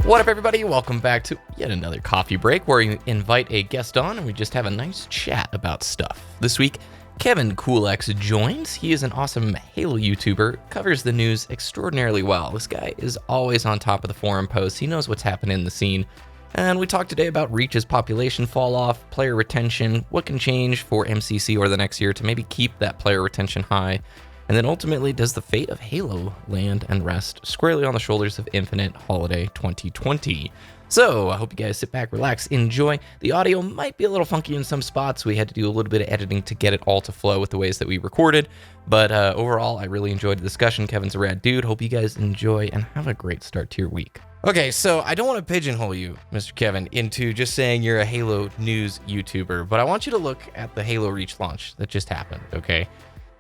What up, everybody? Welcome back to yet another coffee break where we invite a guest on and we just have a nice chat about stuff. This week, KevinKoolx joins. He is an awesome Halo YouTuber, covers the news extraordinarily well. This guy is always on top of the forum posts. He knows what's happening in the scene. And we talked today about Reach's population fall off, player retention, what can change for MCC or the next year to maybe keep that player retention high. And then ultimately, does the fate of Halo land and rest squarely on the shoulders of Infinite Holiday 2020? So I hope you guys sit back, relax, enjoy. The audio might be a little funky in some spots. We had to do a little bit of editing to get it all to flow with the ways that we recorded. But overall, I really enjoyed the discussion. Kevin's a rad dude. Hope you guys enjoy and have a great start to your week. Okay, so I don't want to pigeonhole you, Mr. Kevin, into just saying you're a Halo news YouTuber, but I want you to look at the Halo Reach launch that just happened, okay?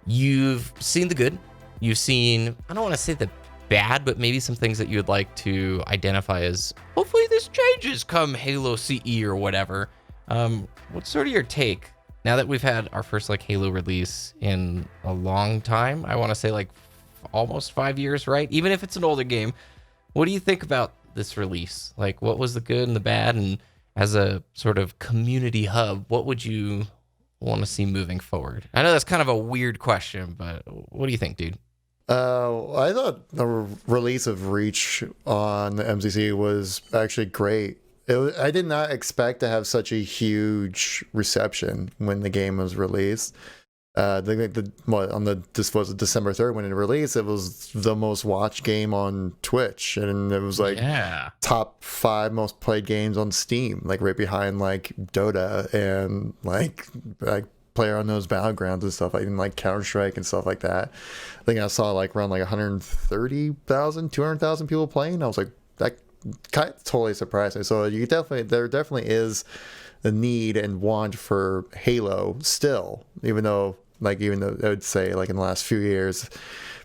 You've seen the good. You've seen, I don't want to say the bad, but maybe some things that you would like to identify as, hopefully this changes come Halo CE or whatever. What's sort of your take now that we've had our first like Halo release in a long time? I want to say like almost 5 years, right? Even if it's an older game. What do you think about this release? Like, what was the good and the bad? And as a sort of community hub, what would you want to see moving forward? I know that's kind of a weird question, but what do you think, dude? I thought the release of Reach on the MCC was actually great. I did not expect to have such a huge reception when the game was released. This was December 3rd when it released. It was the most watched game on Twitch, and it was like top 5 most played games on Steam, like right behind like Dota and like PlayerUnknown's Battlegrounds and stuff, like even like Counter-Strike and stuff like that. I think I saw like around like 130,000, 200,000 people playing. I was like, that kind of totally surprised me. So there definitely is the need and want for Halo still, even though I would say like in the last few years,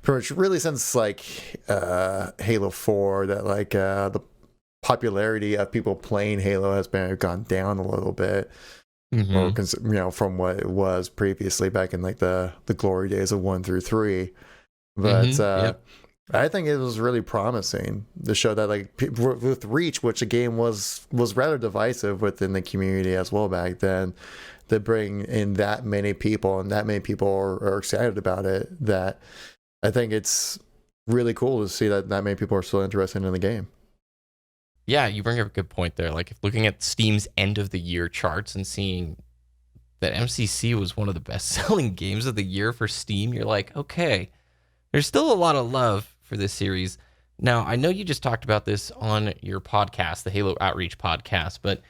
pretty much really since like Halo 4, that like the popularity of people playing Halo has gone down a little bit. Mm-hmm. Or from what it was previously back in like the glory days of 1 through 3. But I think it was really promising to show that like with Reach, which the game was rather divisive within the community as well back then, to bring in that many people and that many people are excited about it, that I think it's really cool to see that many people are still interested in the game. Yeah, you bring up a good point there. Like, if looking at Steam's end of the year charts and seeing that MCC was one of the best-selling games of the year for Steam, you're like, okay, there's still a lot of love for this series. Now, I know you just talked about this on your podcast, the Halo Outreach podcast, but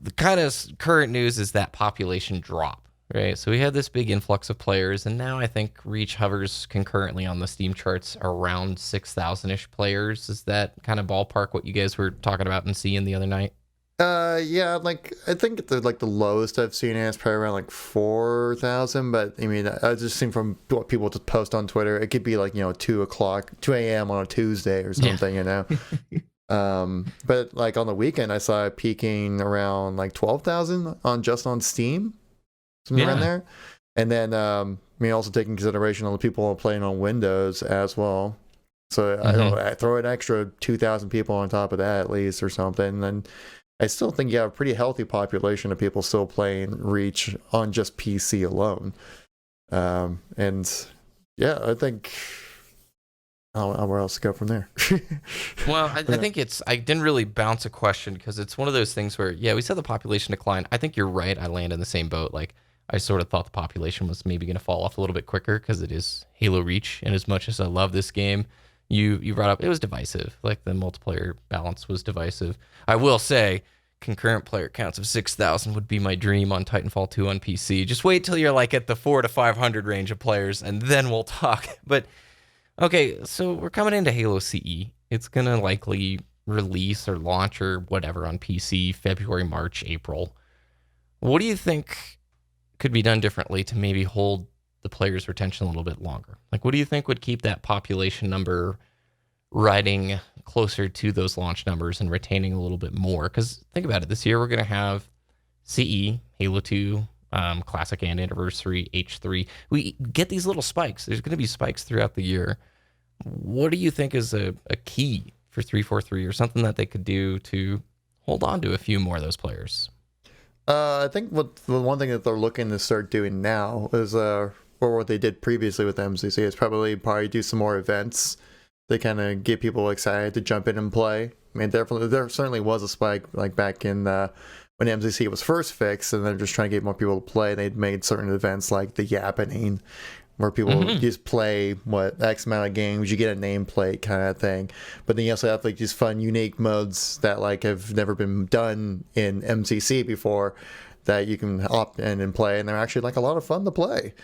the kind of current news is that population drop, right? So we had this big influx of players, and now I think Reach hovers concurrently on the Steam charts around 6,000-ish players. Is that kind of ballpark what you guys were talking about and seeing the other night? Yeah, like I think the lowest I've seen is probably around like 4,000. But I mean, I just seen from what people just post on Twitter, it could be like 2 a.m. on a Tuesday or something, But like on the weekend, I saw it peaking around like 12,000 on Steam, something around there. And then also taking consideration on the people playing on Windows as well. So I throw an extra 2,000 people on top of that at least or something. And then I still think you have a pretty healthy population of people still playing Reach on just PC alone. And yeah, I think I don't know where else to go from there. Well, I think I didn't really bounce a question because it's one of those things where, we said the population decline. I think you're right. I land in the same boat. Like, I sort of thought the population was maybe going to fall off a little bit quicker because it is Halo Reach. And as much as I love this game, you brought up, it was divisive. Like, the multiplayer balance was divisive. I will say, concurrent player counts of 6,000 would be my dream on Titanfall 2 on PC. Just wait till you're like at the 400 to 500 range of players, and then we'll talk. But, okay, so we're coming into Halo CE. It's going to likely release or launch or whatever on PC February, March, April. What do you think could be done differently to maybe hold the players' retention a little bit longer? Like, what do you think would keep that population number riding closer to those launch numbers and retaining a little bit more? Because think about it, this year we're going to have CE, Halo 2, Classic and Anniversary, H3. We get these little spikes. There's going to be spikes throughout the year. What do you think is a key for 343 or something that they could do to hold on to a few more of those players? I think the one thing that they're looking to start doing now is, or what they did previously with MCC, is probably do some more events. They kind of get people excited to jump in and play. I mean, there certainly was a spike like back in when MCC was first fixed, and they're just trying to get more people to play. They'd made certain events like the Yappening, where people just play X amount of games, you get a nameplate kind of thing. But then you also have like these fun, unique modes that like have never been done in MCC before, that you can opt in and play, and they're actually like a lot of fun to play.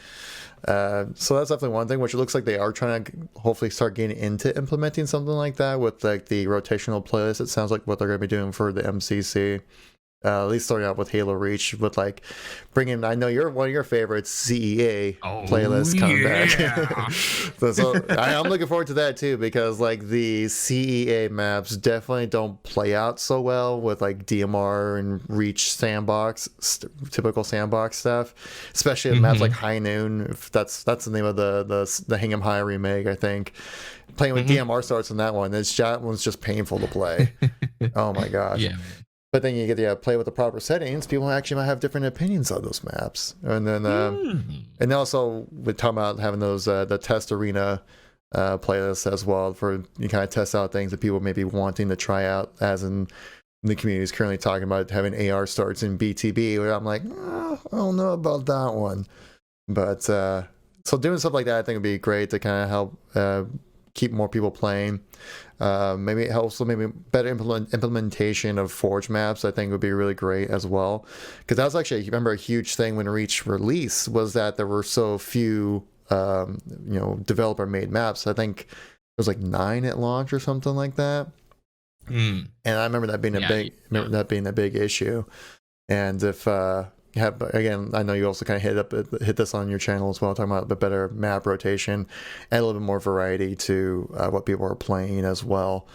So that's definitely one thing, which it looks like they are trying to hopefully start getting into implementing something like that with like the rotational playlist. It sounds like what they're going to be doing for the MCC. At least starting out with Halo Reach, with like bringing, I know you're one of your favorites, CEA playlist coming back. so I'm looking forward to that too, because like the CEA maps definitely don't play out so well with like DMR and Reach sandbox, typical sandbox stuff, especially in maps like High Noon. If that's the name of the Hingham High remake, I think. Playing with DMR starts in that one. That one's just painful to play. Oh my gosh. Yeah. But then you get to play with the proper settings. People actually might have different opinions on those maps. And then, and also we're talking about having those the test arena playlists as well, for you kind of test out things that people may be wanting to try out. As in the community is currently talking about having AR starts in BTB, where I'm like, oh, I don't know about that one. But so doing stuff like that, I think would be great to kind of help keep more people playing. Maybe it helps, maybe better implementation of Forge maps, I think would be really great as well. Because that was actually, you remember, a huge thing when Reach released, was that there were so few developer made maps. I think it was like 9 at launch or something like that. And I remember that being a big issue. And if again, I know you also kind of hit this on your channel as well, talking about the better map rotation and a little bit more variety to what people are playing as well.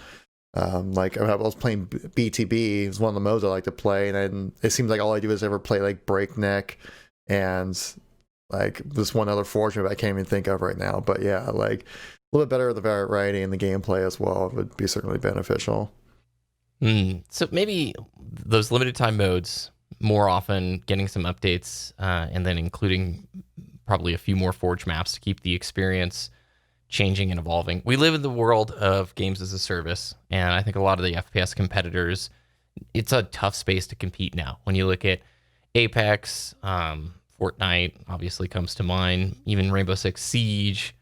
Like I was playing BTB, it's one of the modes I like to play, and it seems like all I do is ever play like Breakneck and like this one other Forge map I can't even think of right now. But yeah, like a little bit better of the variety in the gameplay as well would be certainly beneficial. So maybe those limited time modes more often, getting some updates, and then including probably a few more Forge maps to keep the experience changing and evolving. We live in the world of games as a service, and I think a lot of the FPS competitors, it's a tough space to compete now. When you look at Apex, Fortnite obviously comes to mind, even Rainbow Six Siege,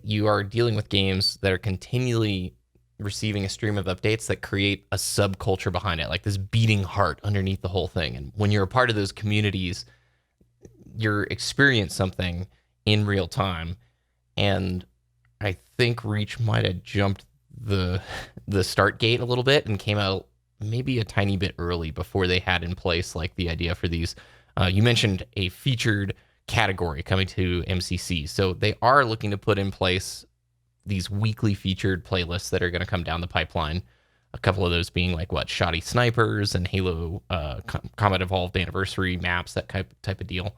you are dealing with games that are continually receiving a stream of updates that create a subculture behind it, like this beating heart underneath the whole thing. And when you're a part of those communities, you're experience something in real time. And I think Reach might have jumped the start gate a little bit and came out maybe a tiny bit early before they had in place like the idea for these. You mentioned a featured category coming to MCC. So they are looking to put in place these weekly featured playlists that are going to come down the pipeline. A couple of those being like Shoddy Snipers and Halo Combat Evolved Anniversary maps, that type of deal.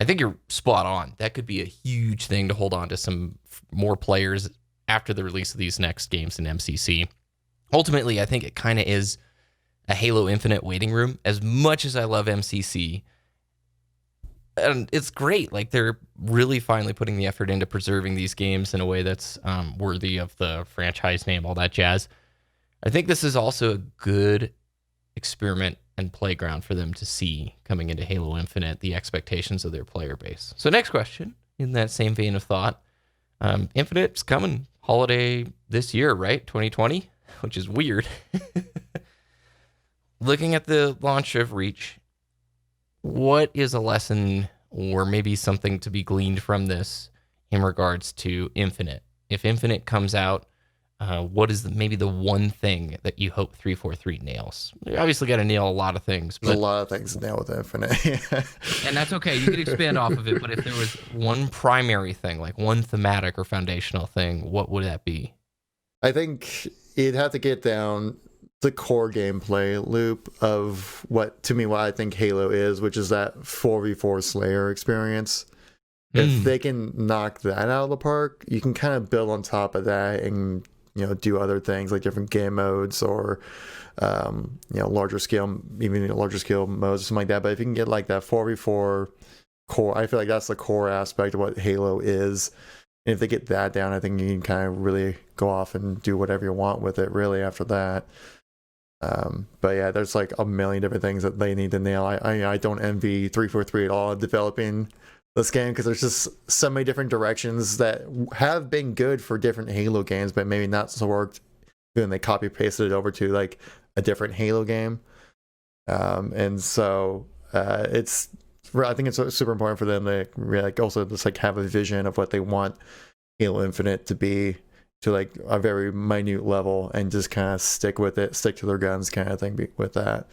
I think you're spot on. That could be a huge thing to hold on to some more players after the release of these next games in MCC. Ultimately, I think it kind of is a Halo Infinite waiting room. As much as I love MCC, and it's great, like they're really finally putting the effort into preserving these games in a way that's worthy of the franchise name, all that jazz. I think this is also a good experiment and playground for them to see coming into Halo Infinite, the expectations of their player base. So next question, in that same vein of thought, Infinite's coming holiday this year, right? 2020, which is weird. Looking at the launch of Reach, what is a lesson or maybe something to be gleaned from this in regards to Infinite? If Infinite comes out, what is maybe the one thing that you hope 343 nails? You obviously got to nail a lot of things. But, a lot of things to nail with Infinite. And that's okay. You can expand off of it. But if there was one primary thing, like one thematic or foundational thing, what would that be? I think you'd have to get down the core gameplay loop of what I think Halo is, which is that 4v4 Slayer experience. If they can knock that out of the park, you can kind of build on top of that and do other things like different game modes or larger scale modes or something like that. But if you can get like that 4v4 core, I feel like that's the core aspect of what Halo is. And if they get that down, I think you can kind of really go off and do whatever you want with it really after that. But yeah, there's like a million different things that they need to nail. I don't envy 343 at all developing this game, because there's just so many different directions that have been good for different Halo games, but maybe not so worked when they copy pasted it over to like a different Halo game. And so I think it's super important for them to like also just like have a vision of what they want Halo Infinite to be, to like a very minute level, and just kind of stick with it, stick to their guns kind of thing with that.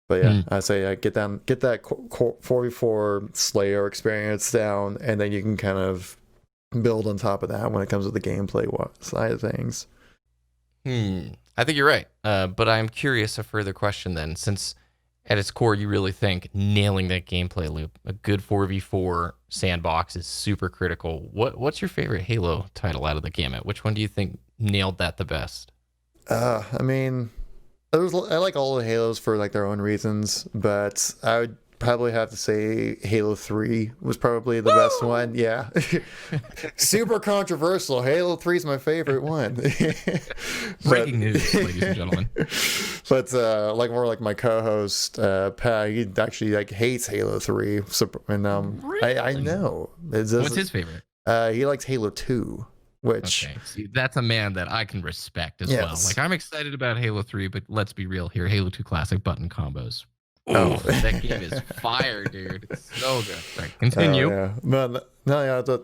But yeah, I say get that 4v4 Slayer experience down, and then you can kind of build on top of that when it comes to the gameplay side of things. I think you're right. But I'm curious, a further question then, since at its core you really think nailing that gameplay loop, a good 4v4 sandbox is super critical. What's your favorite Halo title out of the gamut? Which one do you think nailed that the best? I mean, I like all the Halos for like their own reasons, but I would probably have to say Halo 3 was probably the best one. Yeah. Super controversial. Halo 3 is my favorite one. Breaking news, ladies and gentlemen. But like more like my co-host Pat, he actually like hates Halo 3. So, and really? I know. What's his favorite? He likes Halo 2. Which, okay, see, that's a man that I can respect as well. Like, I'm excited about Halo 3, but let's be real here. Halo 2 Classic button combos. Oh, that game is fire, dude. It's so good. Right, continue. Yeah. No,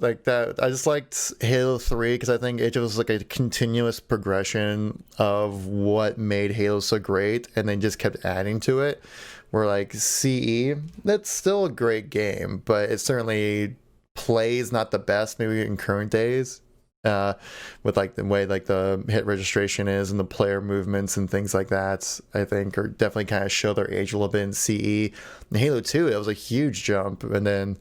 like that. I just liked Halo 3 because I think it was like a continuous progression of what made Halo so great, and then just kept adding to it. Where like CE, that's still a great game, but it certainly plays not the best maybe in current days. With like the way like the hit registration is and the player movements and things like that, I think are definitely kind of show their age a little bit in CE. In Halo 2, it was a huge jump, and then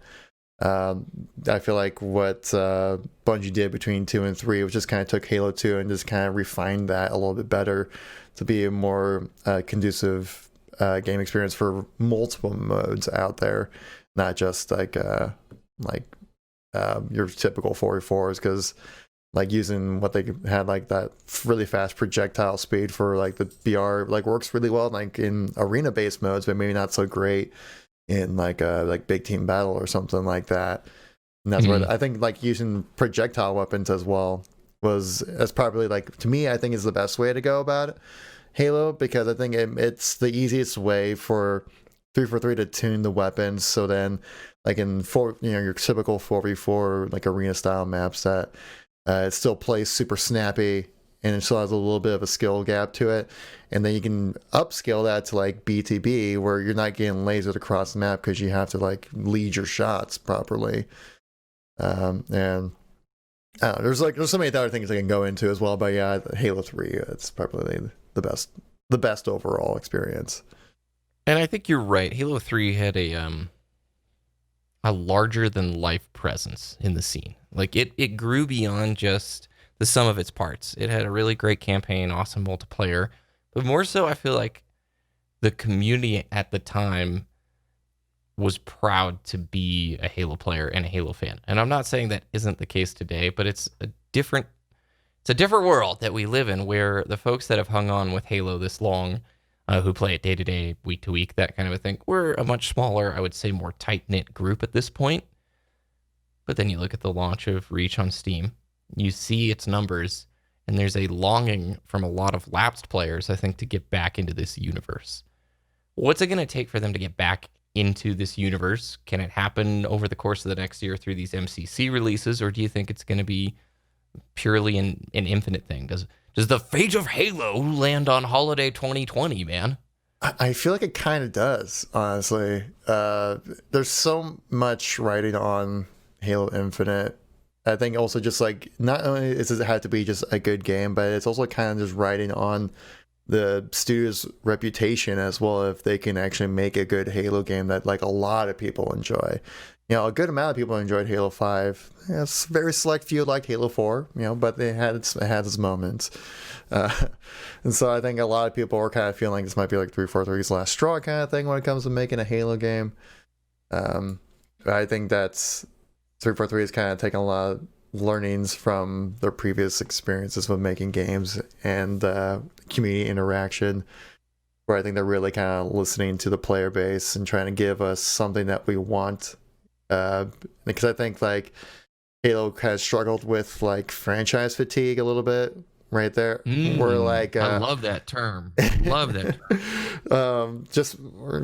I feel like what Bungie did between 2 and 3 was just kind of took Halo 2 and just kind of refined that a little bit better to be a more conducive game experience for multiple modes out there, not just like your typical 4v4s, because like using what they had like that really fast projectile speed for like the BR like works really well like in arena based modes, but maybe not so great in like big team battle or something like that. And that's where I think like using projectile weapons as well that's probably like, to me, I think is the best way to go about it, Halo, because I think it's the easiest way for 343 to tune the weapons. So then like in your typical 4v4 like arena style maps that it still plays super snappy and it still has a little bit of a skill gap to it, and then you can upscale that to like BTB where you're not getting lasered across the map because you have to like lead your shots properly. And I don't know, there's so many other things I can go into as well, but yeah, Halo 3, it's probably the best overall experience. And I think you're right. Halo 3 had a larger than life presence in the scene. Like it grew beyond just the sum of its parts. It had a really great campaign, awesome multiplayer, but more so I feel like the community at the time was proud to be a Halo player and a Halo fan. And I'm not saying that isn't the case today, but it's a different world that we live in, where the folks that have hung on with Halo this long, who play it day to day, week to week, that kind of a thing, we're a much smaller, I would say more tight-knit group at this point. But then you look at the launch of Reach on Steam, you see its numbers, and there's a longing from a lot of lapsed players, I think, to get back into this universe. What's it going to take for them to get back into this universe? Can it happen over the course of the next year through these MCC releases, or do you think it's going to be purely an infinite thing? Does the fate of Halo land on holiday 2020, man? I feel like it kind of does, honestly. There's so much writing on Halo Infinite. I think also just like, not only does it have to be just a good game, but it's also kind of just writing on the studio's reputation as well, if they can actually make a good Halo game that like a lot of people enjoy. a good amount of people enjoyed Halo 5. It's very select few liked Halo 4, but it had its moments. And so I think a lot of people were kind of feeling this might be like 343's last straw kind of thing when it comes to making a Halo game. I think that's 343 is kind of taking a lot of learnings from their previous experiences with making games and community interaction, where I think they're really kind of listening to the player base and trying to give us something that we want. Because I think like Halo has struggled with like franchise fatigue a little bit right there. We're like I love that term. Love that term. Just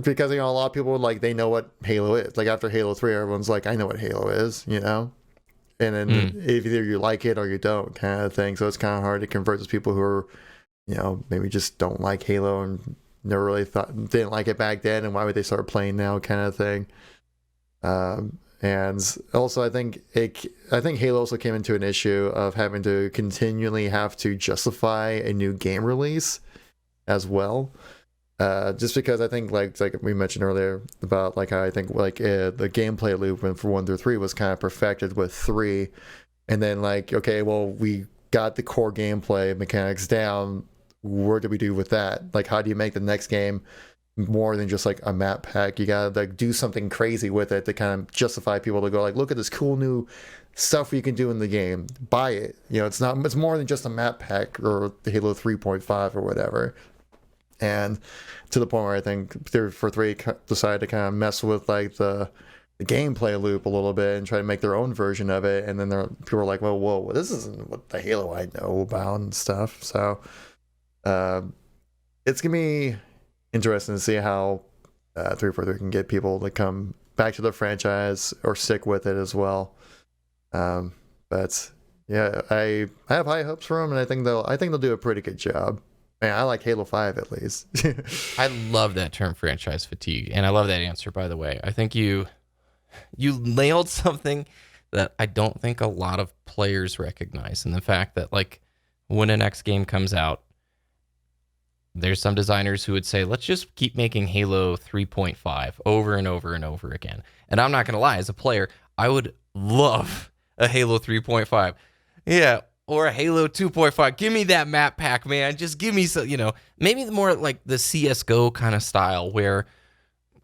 because a lot of people like they know what Halo is. Like after Halo 3, everyone's like, I know what Halo is, and then either you like it or you don't kind of thing. So it's kind of hard to convert those people who are maybe just don't like Halo and never really didn't like it back then, and why would they start playing now kind of thing. And also I think Halo also came into an issue of having to continually have to justify a new game release as well. Just because I think like we mentioned earlier about like how I think like the gameplay loop for 1 through 3 was kind of perfected with 3, and then like, okay, well, we got the core gameplay mechanics down. What do we do with that? Like, how do you make the next game more than just like a map pack? You gotta like do something crazy with it to kind of justify people to go like, look at this cool new stuff you can do in the game, buy it. It's more than just a map pack or the Halo 3.5 or whatever. And to the point where I think 3 decided to kind of mess with like the gameplay loop a little bit and try to make their own version of it, and then people are like, well, whoa, this isn't what the Halo I know about and stuff. So it's gonna be interesting to see how 343 can get people to come back to the franchise or stick with it as well. But yeah, I have high hopes for them, and I think they'll do a pretty good job. Man, I like Halo 5 at least. I love that term, franchise fatigue, and I love that answer, by the way. I think you nailed something that I don't think a lot of players recognize, and the fact that like when a next game comes out, there's some designers who would say, let's just keep making Halo 3.5 over and over and over again. And I'm not going to lie, as a player, I would love a Halo 3.5. Yeah, or a Halo 2.5. Give me that map pack, man. Just give me some, maybe more like the CSGO kind of style, where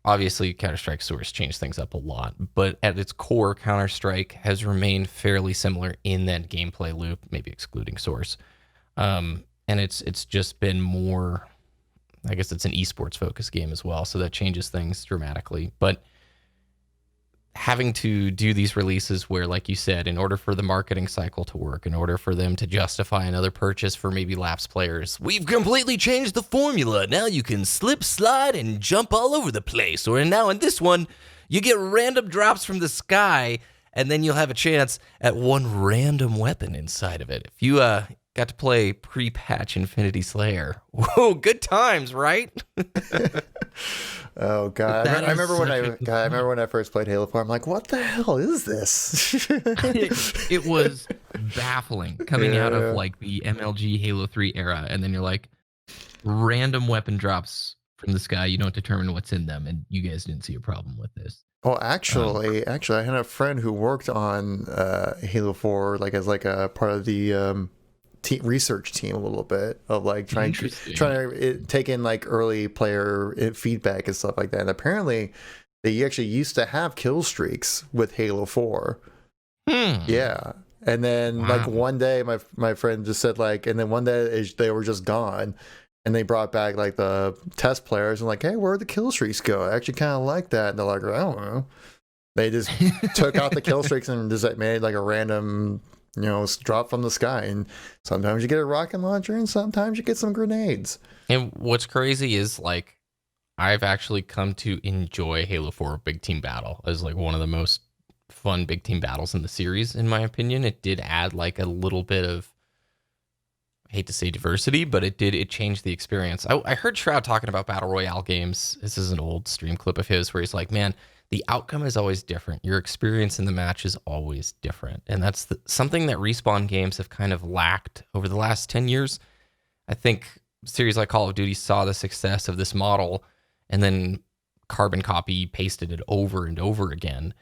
obviously Counter-Strike Source changed things up a lot, but at its core, Counter-Strike has remained fairly similar in that gameplay loop, maybe excluding Source. And it's just been more, I guess it's an esports focused game as well, so that changes things dramatically. But having to do these releases where, like you said, in order for the marketing cycle to work, in order for them to justify another purchase for maybe lapsed players, we've completely changed the formula. Now you can slip, slide, and jump all over the place. Or now in this one, you get random drops from the sky, and then you'll have a chance at one random weapon inside of it. If you got to play pre-patch Infinity Slayer. Whoa, good times, right? Oh god, I remember when I first played Halo 4. I'm like, what the hell is this? It was baffling coming out of like the MLG Halo 3 era, and then you're like, random weapon drops from the sky. You don't determine what's in them, and you guys didn't see a problem with this. Well, actually, I had a friend who worked on Halo 4, like as like a part of the research team a little bit of like trying to take in like early player feedback and stuff like that. And apparently they actually used to have kill streaks with Halo 4. Yeah. And then like one day my friend just said like, and then one day they were just gone, and they brought back like the test players and like, hey, where'd the kill streaks go? I actually kind of like that. And they're like, I don't know. They just took out the kill streaks and just made like a random drop from the sky, and sometimes you get a rocket launcher and sometimes you get some grenades. And what's crazy is like I've actually come to enjoy Halo 4 Big Team Battle as like one of the most fun big team battles in the series, in my opinion. It did add like a little bit of, I hate to say diversity, but it changed the experience. I heard Shroud talking about Battle Royale games. This is an old stream clip of his where he's like, man, the outcome is always different. Your experience in the match is always different. And that's something that Respawn games have kind of lacked over the last 10 years. I think series like Call of Duty saw the success of this model and then carbon copy pasted it over and over again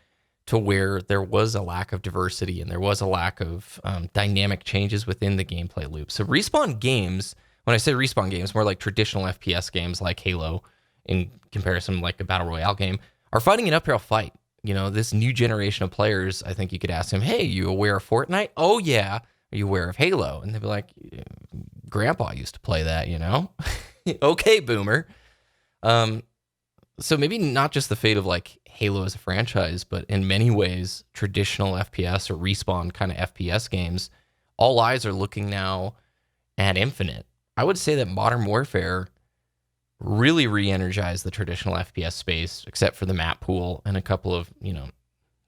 to where there was a lack of diversity and there was a lack of dynamic changes within the gameplay loop. So Respawn games, when I say Respawn games, more like traditional FPS games like Halo in comparison like a Battle Royale game, are fighting an uphill fight. This new generation of players, I think you could ask them, hey, you aware of Fortnite? Oh, yeah. Are you aware of Halo? And they'd be like, Grandpa used to play that, Okay, boomer. So maybe not just the fate of like Halo as a franchise, but in many ways, traditional FPS or Respawn kind of FPS games, all eyes are looking now at Infinite. I would say that Modern Warfare really re-energized the traditional FPS space, except for the map pool and a couple of,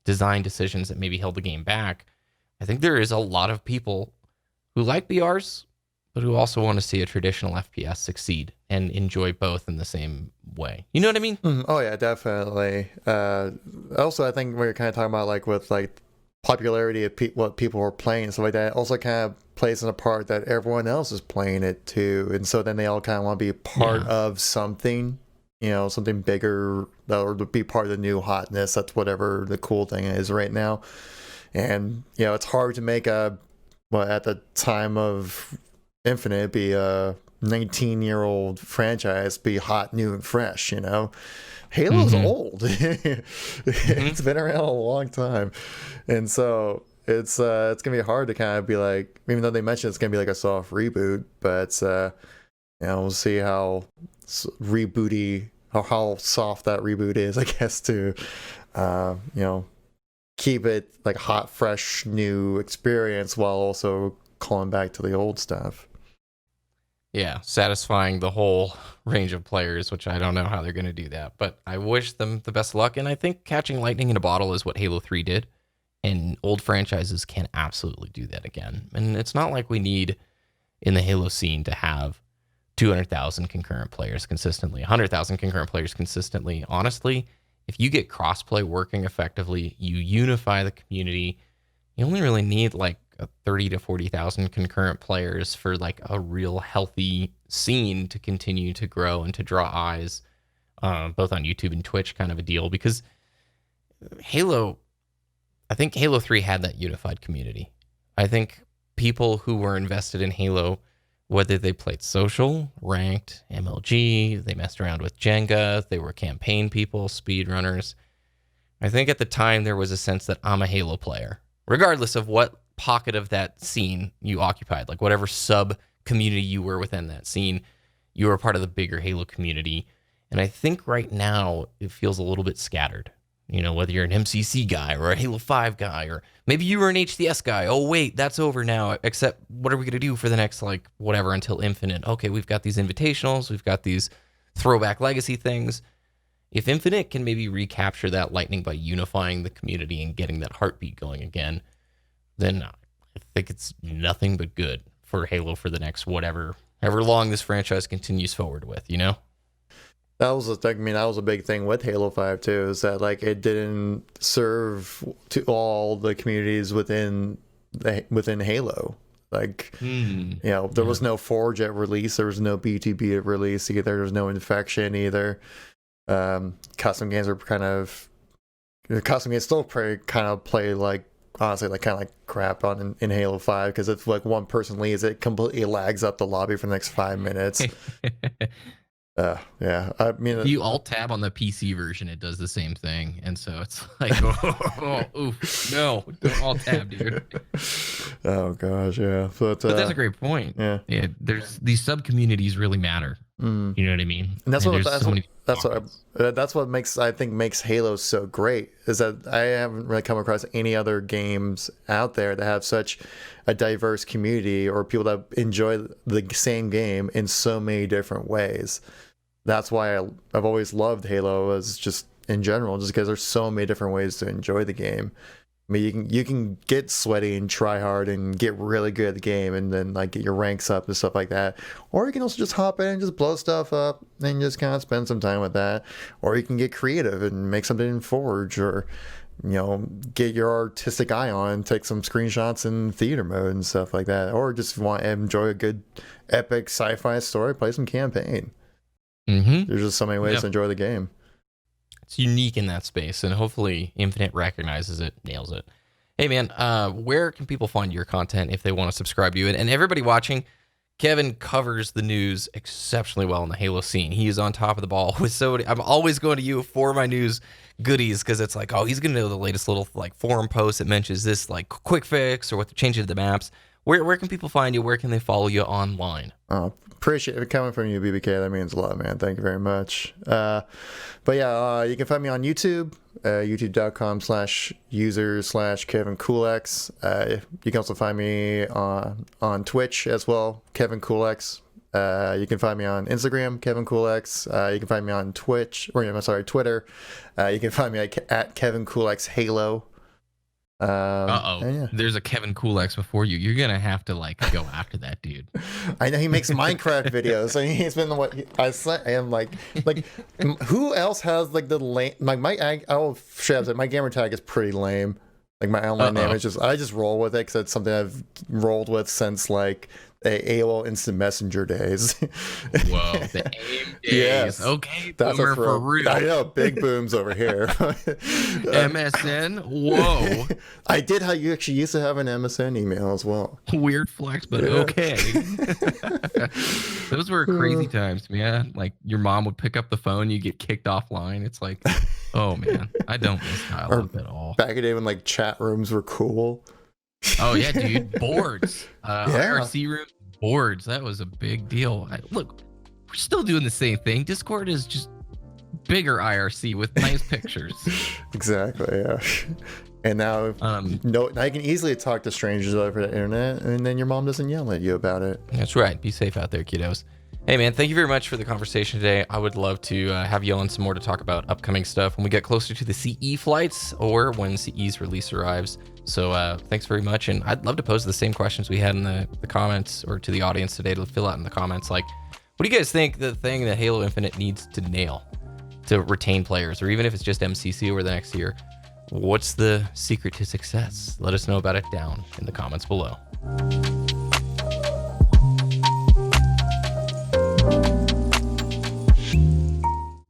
design decisions that maybe held the game back. I think there is a lot of people who like BRs, but who also want to see a traditional FPS succeed and enjoy both in the same way. You know what I mean? Oh yeah, definitely. Also, I think we're kind of talking about like with like popularity of what people are playing and stuff like that. Also, kind of plays in a part that everyone else is playing it too, and so then they all kind of want to be part of something, something bigger, or to be part of the new hotness. That's whatever the cool thing is right now. And it's hard to make at the time of Infinite be a 19-year-old franchise be hot, new, and fresh. Halo's old. It's been around a long time, and so it's gonna be hard to kind of be like, even though they mentioned it's gonna be like a soft reboot, but we'll see how rebooty or how soft that reboot is, I guess, to keep it like hot, fresh, new experience while also calling back to the old stuff. Yeah, satisfying the whole range of players, which I don't know how they're going to do that, but I wish them the best luck. And I think catching lightning in a bottle is what Halo 3 did, and old franchises can absolutely do that again. And it's not like we need in the Halo scene to have 200,000 concurrent players consistently, 100,000 concurrent players consistently. Honestly, if you get crossplay working effectively, you unify the community, you only really need like 30 to 40,000 concurrent players for like a real healthy scene to continue to grow and to draw eyes, both on YouTube and Twitch, kind of a deal. Because I think Halo 3 had that unified community. I think people who were invested in Halo, whether they played social, ranked, MLG, they messed around with Jenga, they were campaign people, speedrunners. I think at the time there was a sense that I'm a Halo player, regardless of what pocket of that scene you occupied, like whatever sub community you were within that scene, you were part of the bigger Halo community. And I think right now it feels a little bit scattered. Whether you're an MCC guy or a Halo 5 guy, or maybe you were an HDS guy. Oh, wait, that's over now. Except what are we going to do for the next, like, whatever, until Infinite? Okay, we've got these invitationals. We've got these throwback legacy things. If Infinite can maybe recapture that lightning by unifying the community and getting that heartbeat going again, then I think it's nothing but good for Halo for the next however long this franchise continues forward with, That was the thing. I mean, that was a big thing with Halo 5 too, is that like it didn't serve to all the communities within Halo. Like, there was no Forge at release, there was no BTB at release either, there was no Infection either. Custom games still kind of play like, honestly, like kind of like crap on in Halo 5, because if like one person leaves, it completely lags up the lobby for the next 5 minutes. Yeah, I mean, if you alt tab on the PC version, it does the same thing, and so it's like, oof, no, don't alt tab, dude. Oh gosh, yeah. But that's a great point. Yeah, there's these sub communities really matter. You know what I mean? And that's what makes Halo so great, is that I haven't really come across any other games out there that have such a diverse community, or people that enjoy the same game in so many different ways. That's why I've always loved Halo as just in general, just because there's so many different ways to enjoy the game. I mean, you can get sweaty and try hard and get really good at the game, and then like get your ranks up and stuff like that. Or you can also just hop in and just blow stuff up and just kind of spend some time with that. Or you can get creative and make something in Forge, or get your artistic eye on and take some screenshots in theater mode and stuff like that. Or just want to enjoy a good epic sci-fi story, play some campaign. There's just so many ways to enjoy the game. It's unique in that space, and hopefully Infinite recognizes it, nails it. Hey, man, where can people find your content if they want to subscribe to you? And everybody watching, Kevin covers the news exceptionally well in the Halo scene. He is on top of the ball with I'm always going to you for my news goodies because it's like, oh, he's going to know the latest little like forum post that mentions this like quick fix or what they're changing to the maps. Where can people find you? Where can they follow you online? Appreciate it coming from you, BBK. That means a lot, man. Thank you very much. But yeah, you can find me on YouTube, youtube.com/user/KevinKoolx. You can also find me on Twitch as well, KevinKoolx. You can find me on Instagram, KevinKoolx. You can find me on Twitter. You can find me at KevinKoolx Halo. Yeah. There's a KevinKoolx before you. You're gonna have to like go after that dude. I know he makes Minecraft videos. I mean, he's been what I am like who else has like the lame like my gamer tag is pretty lame. Like my online name is just I just roll with it because it's something I've rolled with since like the AOL Instant Messenger days. Whoa, the AIM days. Yes. Okay, that's for real. I know, big booms over here. MSN. Whoa. I did how you actually used to have an MSN email as well. Weird flex, but okay. Those were crazy times, man. Like your mom would pick up the phone, you get kicked offline. It's like, oh man, I don't miss dial-up at all. Back in the day when like chat rooms were cool. Oh yeah, dude, boards, IRC rooms, boards. That was a big deal. Look, we're still doing the same thing. Discord is just bigger IRC with nice pictures. Exactly. Yeah. And now, I can easily talk to strangers over the internet, and then your mom doesn't yell at you about it. That's right. Be safe out there, kiddos. Hey, man, thank you very much for the conversation today. I would love to have you on some more to talk about upcoming stuff when we get closer to the CE flights or when CE's release arrives. So thanks very much. And I'd love to pose the same questions we had in the comments or to the audience today to fill out in the comments. Like, what do you guys think the thing that Halo Infinite needs to nail to retain players, or even if it's just MCC over the next year? What's the secret to success? Let us know about it down in the comments below.